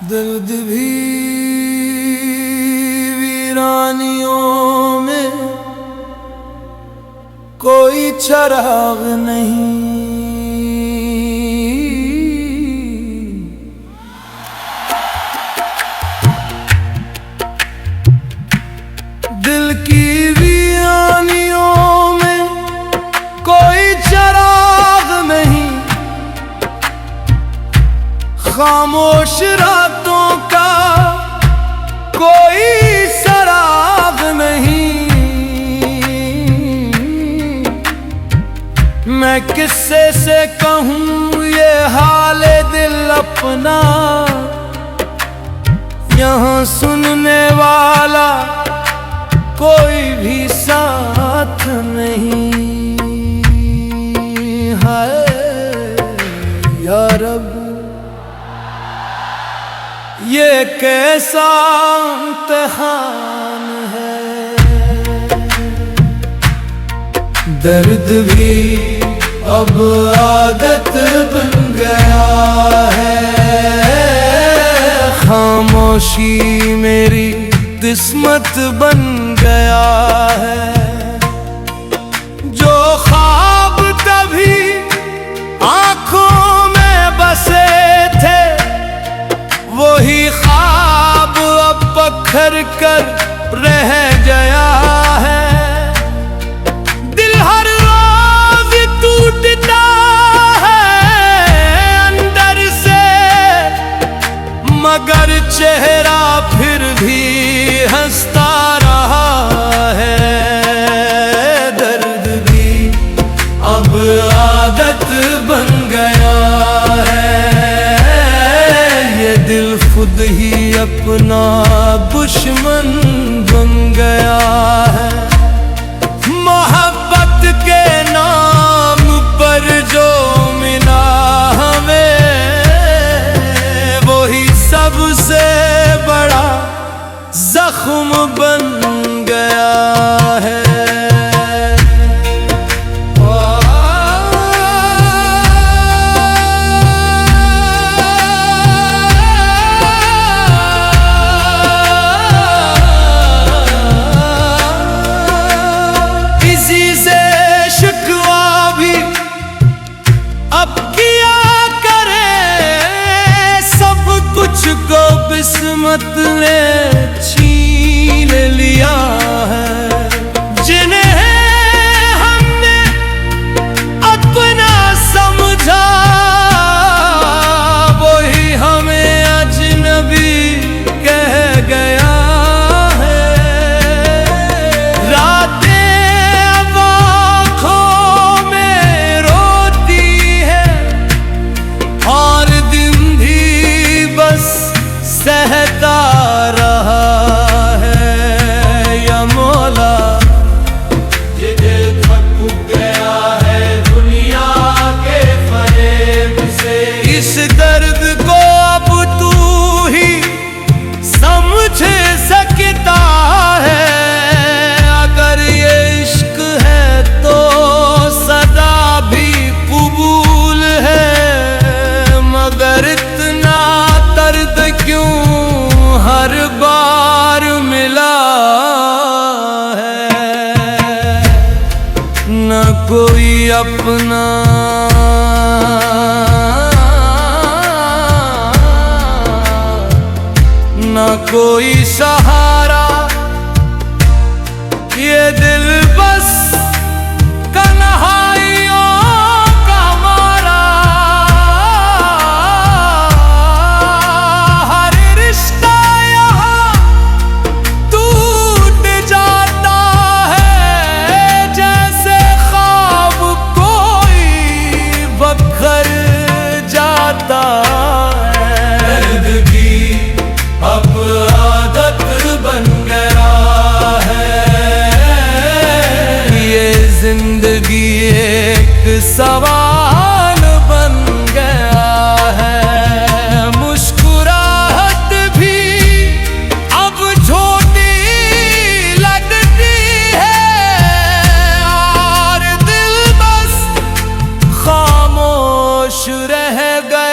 दर्द भी वीरानियों में कोई चराग नहीं। दिल की वीरानियों में कोई चराग नहीं। खामोश रातों का कोई सराग नहीं। मैं किससे से कहूँ ये हाले दिल अपना, यहाँ सुनने वाला कोई भी साथ नहीं। हाय या रब, ये कैसा इम्तिहान है। दर्द भी अब आदत बन गया है। खामोशी मेरी किस्मत बन गया है। जो ख्वाब कभी आंखों में बसे थे, वही ख्वाब अब पत्थर कर रह गया है। दिल हर रोज टूटता है अंदर से, मगर चेहरा फिर भी हंसता रहा है। दर्द भी अब आदत बन गया है। ये दिल खुद ही अपना दुश्मन बन गया है। मोहब्बत के नाम पर जो मिला हमें, वही सबसे बड़ा जख्म बन गया है। इसी से शिकवा भी अब किया करे, सब कुछ को किस्मत ने छीन लिया है। जिन्हें हमने अपना समझा, वही हमें अजनबी कह गया है। रातें अब आँखों में रोती है, और दिन भी बस सहता रहा है। या मौला, ये दिल थक गया है दुनिया के फरेब से। इस दर्द को अब तू ही समझ सकता है। अगर ये इश्क है तो सदा भी कबूल है, मगर इतना दर्द क्यों हर बार मिला है। न कोई अपना, न कोई सहारा। ये दिल बस कन्हाइयों का मारा। हर रिश्ता यहाँ टूट जाता है, जैसे ख्वाब कोई बखर जाता है। दर्द भी अब आदत बन गया है। ये जिंदगी एक सवाल बन गया है। मुस्कुराहट भी अब छोटी लगती है, और दिल बस खामोश रह गया।